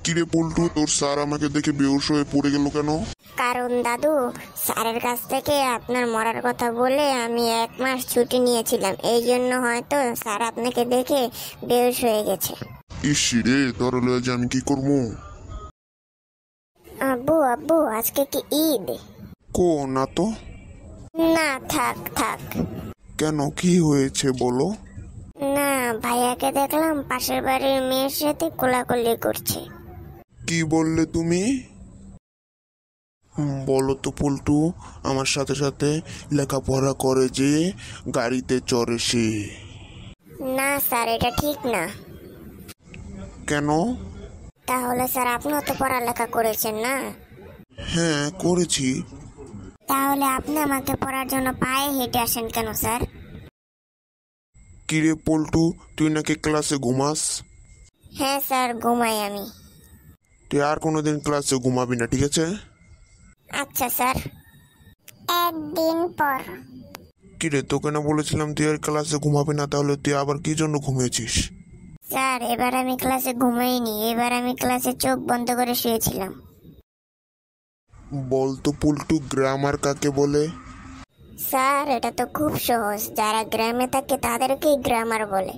কিরে পল্টু, তোর স্যার আমাকে দেখে বেহুশ হয়ে পড়ে গেল কেন? কারণ দাদু, স্যারের কাছ থেকে আপনার মরার কথা বলে আমি 1 মাস ছুটি নিয়েছিলাম, এই জন্য হয়তো স্যার আপনাকে দেখে বেহুশ হয়ে গেছে। ইস রে, তোর লয়ে যে আমি কি করবো? আব্বু আব্বু, আজকে কি ঈদ? কো না তো। না, থাক থাক। কেন, কি হয়েছে বলো? না, ভাইয়াকে দেখলাম পাশের বাড়ির মেয়ের সাথে কোলাকুলি করছে। কি বললে তুমি? বলো তো পল্টু, আমার সাথে সাথে লেখাপড়া করে যে গাড়িতে চড়ে সে। না স্যার, এটা ঠিক না। কেন? তাহলে স্যার, আপনিও তো পড়ালেখা করেছেন না? হ্যাঁ, করেছি। তাহলে আপনি আমাকে পড়ার জন্য পায়ে হেঁটে আসেন কেন স্যার? কিরে পল্টু, তুই নাকি ক্লাসে ঘুমাস? হ্যাঁ স্যার, ঘুমাই আমি। তুই আর কোনোদিন ক্লাসে ঘুমাবি না, ঠিক আছে? আচ্ছা স্যার। একদিন পর। কিরে, তোকে না বলেছিলাম তুই আর ক্লাসে ঘুমাবি না, তাহলে তুই আবার কি জন্য ঘুমিয়েছিস? স্যার, এবার আমি ক্লাসে ঘুমাইনি, এবার আমি ক্লাসে চোখ বন্ধ করে শুয়েছিলাম। বলতো পল্টু, গ্রামার কাকে বলে? স্যার, এটা তো খুব সহজ, যারা গ্রামে থাকে তাদেরকেই গ্রামার বলে।